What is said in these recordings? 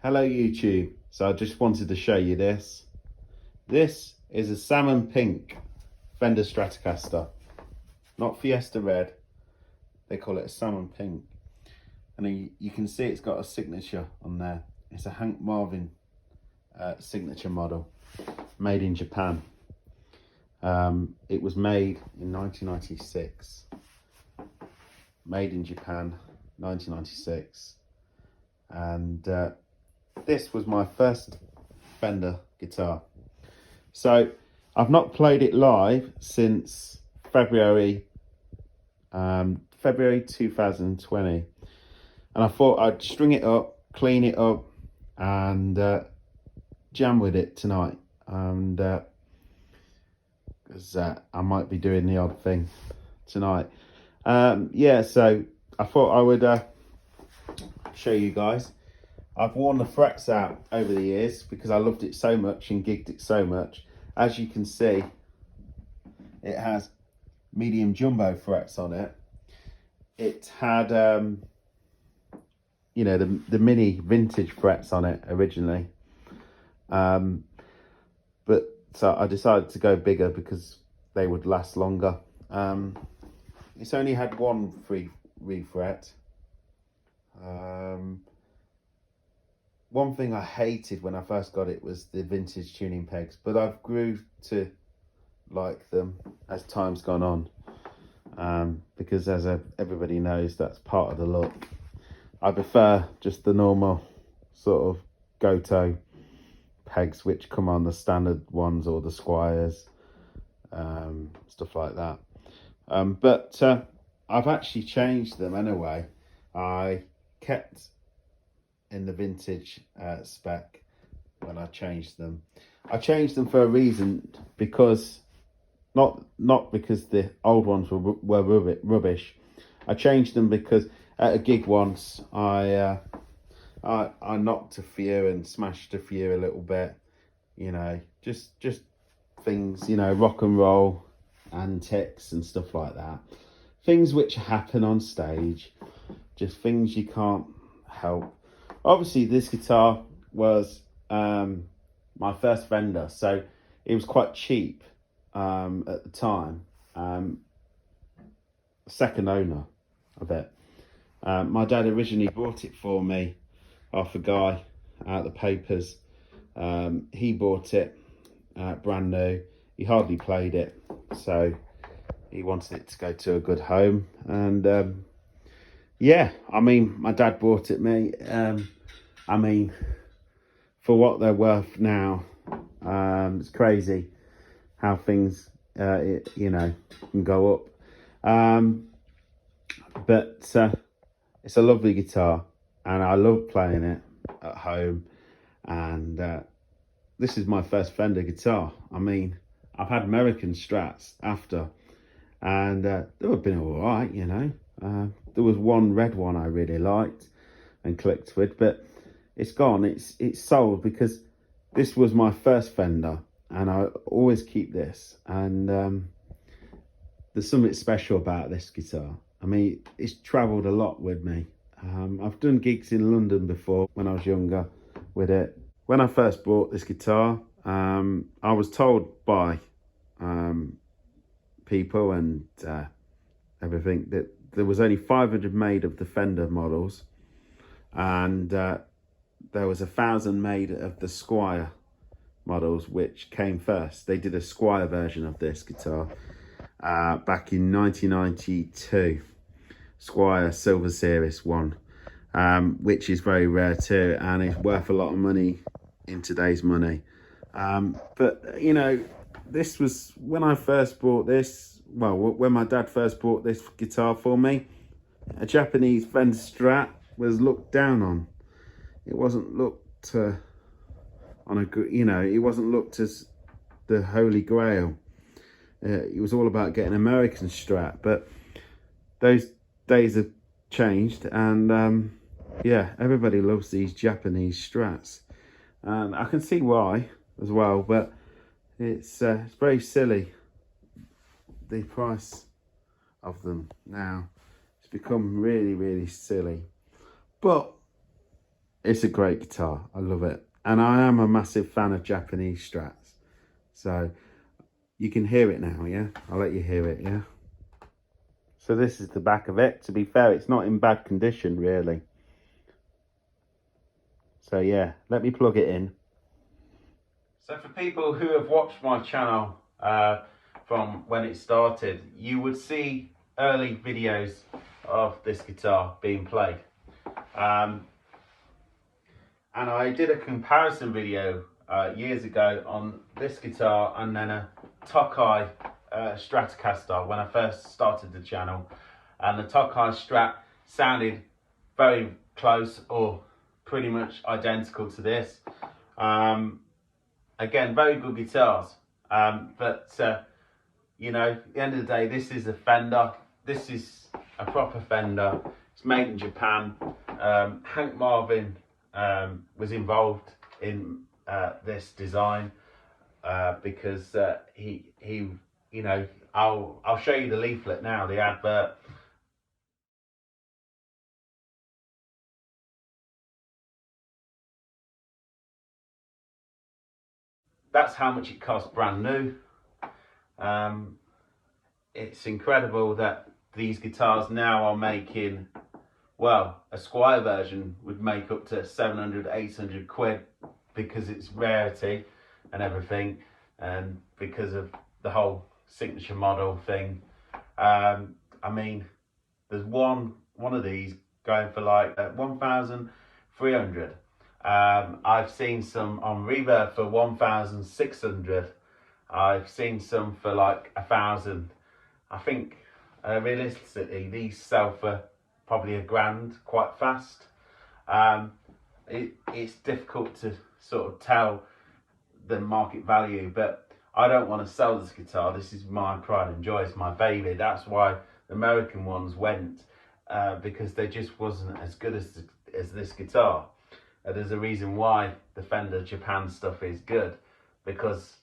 Hello YouTube. So I just wanted to show you this. This is a salmon pink Fender Stratocaster, not Fiesta red. They call it a salmon pink, and you can see it's got a signature on there. It's a Hank Marvin signature model, made in Japan. It was made in 1996. Made in Japan, 1996, and this was my first Fender guitar. So I've not played it live since February 2020, and I thought I'd string it up, clean it up, and jam with it tonight. And because I might be doing the odd thing tonight. Yeah, so I thought I would show you guys. I've worn the frets out over the years because I loved it so much and gigged it so much. As you can see, it has medium jumbo frets on it. It had, you know, the mini vintage frets on it originally. But so I decided to go bigger because they would last longer. It's only had one free refret. One thing I hated when I first got it was the vintage tuning pegs, but I've grew to like them as time's gone on, because as everybody knows, that's part of the look. I prefer just the normal sort of Goto pegs which come on the standard ones or the Squires, stuff like that. But I've actually changed them anyway. I kept in the vintage spec when I changed them. I changed them for a reason, because not because the old ones were rubbish. I changed them because at a gig once I knocked a few and smashed a few a little bit, you know, just things, you know, rock and roll antics and stuff like that, things which happen on stage, just things you can't help. Obviously this guitar was my first Fender, so it was quite cheap at the time. Second owner of it. My dad originally bought it for me off a guy at the papers. He bought it brand new. He hardly played it, so he wanted it to go to a good home. And yeah, I mean, my dad bought it me. I mean, for what they're worth now, it's crazy how things, you know, can go up. But it's a lovely guitar, and I love playing it at home. And this is my first Fender guitar. I mean, I've had American Strats after, and they have been all right, you know. There was one red one I really liked and clicked with, but it's gone. It's sold, because this was my first Fender, and I always keep this. And there's something special about this guitar. I mean, it's travelled a lot with me. I've done gigs in London before when I was younger with it. When I first bought this guitar, I was told by people and everything that there was only 500 made of the Fender models, and there was 1,000 made of the Squire models, which came first. They did a Squire version of this guitar back in 1992, Squire Silver Series 1, which is very rare too, and it's worth a lot of money in today's money. But you know, this was when I first bought this. Well, when my dad first bought this guitar for me, a Japanese Fender Strat was looked down on. It wasn't looked on a good, you know, it wasn't looked as the holy grail. It was all about getting American Strat, but those days have changed, and yeah, everybody loves these Japanese Strats, and I can see why as well. But it's very silly, the price of them now. It's become really silly. But It's a great guitar. I love it. And I am a massive fan of Japanese Strats. So you can hear it now, yeah? I'll let you hear it, yeah? So this is the back of it. To be fair, it's not in bad condition, really. So yeah, let me plug it in. So for people who have watched my channel from when it started, you would see early videos of this guitar being played. And I did a comparison video years ago on this guitar and then a Tokai Stratocaster when I first started the channel. And the Tokai Strat sounded very close or pretty much identical to this. Again, very good guitars, but you know, at the end of the day, this is a Fender. This is a proper Fender. It's made in Japan. Hank Marvin was involved in this design because he, you know, I'll show you the leaflet now, the advert. That's how much it cost brand new. It's incredible that these guitars now are making, well, a Squire version would make up to 700, 800 quid because it's rarity and everything, and because of the whole signature model thing. I mean, there's one of these going for like 1,300. I've seen some on Reverb for 1,600. I've seen some for like 1,000. I think realistically these sell for probably £1,000 quite fast. It's difficult to sort of tell the market value, but I don't want to sell this guitar. This is my pride and joy. It's my baby. That's why the American ones went, because they just wasn't as good as this guitar. There's a reason why the Fender Japan stuff is good, because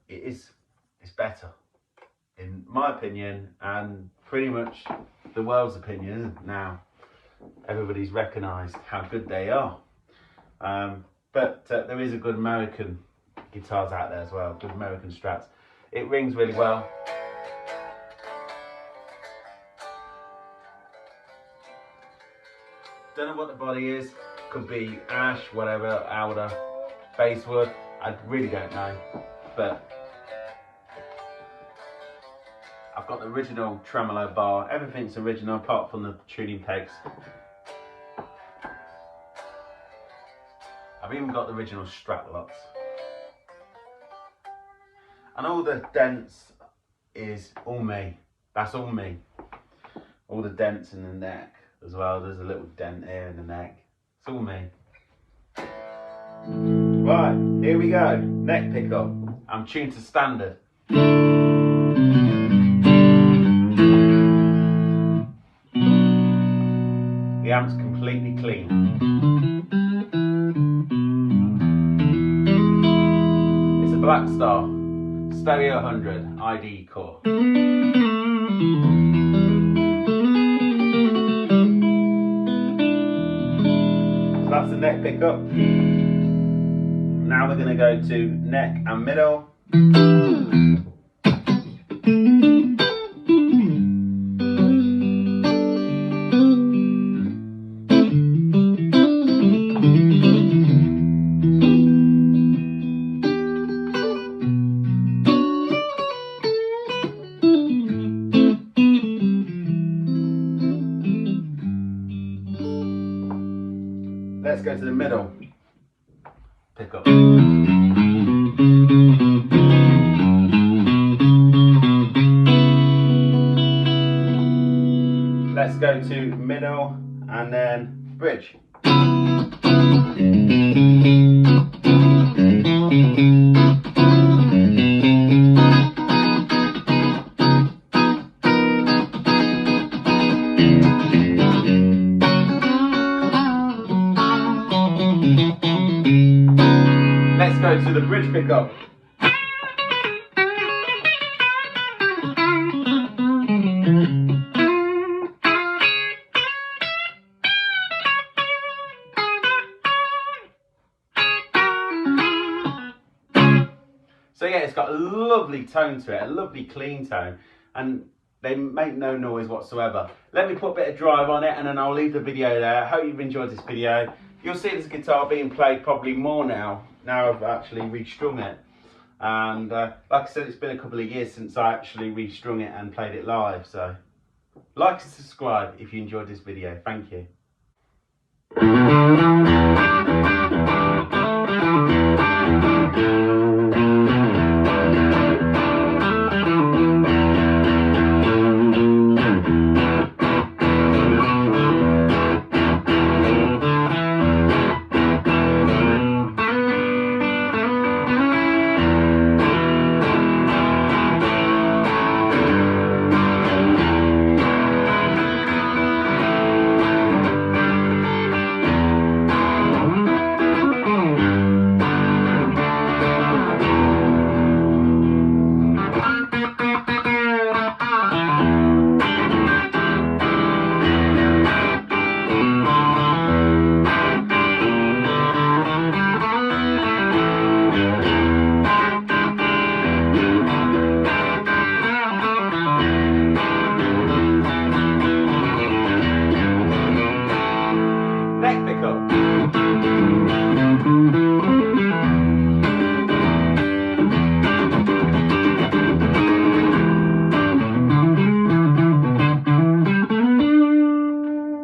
it's better, in my opinion, and pretty much the world's opinion now. Everybody's recognised how good they are. But there is a good American guitars out there as well, good American Strats. It rings really well. Don't know what the body is. Could be ash, whatever, alder, basswood. I really don't know. But I've got the original tremolo bar. Everything's original apart from the tuning pegs. I've even got the original Strat locks. And all the dents is all me. That's all me. All the dents in the neck as well. There's a little dent here in the neck. It's all me. Right, here we go. Neck pickup. I'm tuned to standard. The amp's completely clean. It's a Black Star Stereo 100 ID core. So that's the neck pickup. Now we're going to go to neck and middle. Let's go to the middle pickup. Let's go to middle and then bridge. Let's go to the bridge pickup. So yeah, it's got a lovely tone to it, a lovely clean tone, and they make no noise whatsoever. Let me put a bit of drive on it and then I'll leave the video there. I hope you've enjoyed this video. You'll see this guitar being played probably more now I've actually restrung it. And like I said, it's been a couple of years since I actually restrung it and played it live. So like and subscribe if you enjoyed this video. Thank you.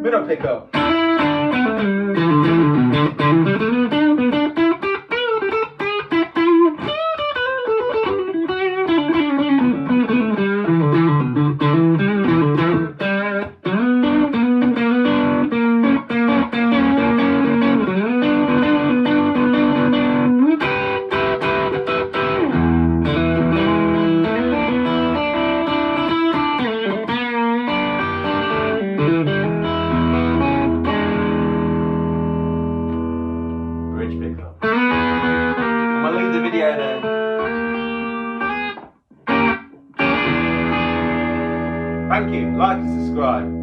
Middle pickup. Pickup. I'm gonna leave the video there. Thank you, like and subscribe.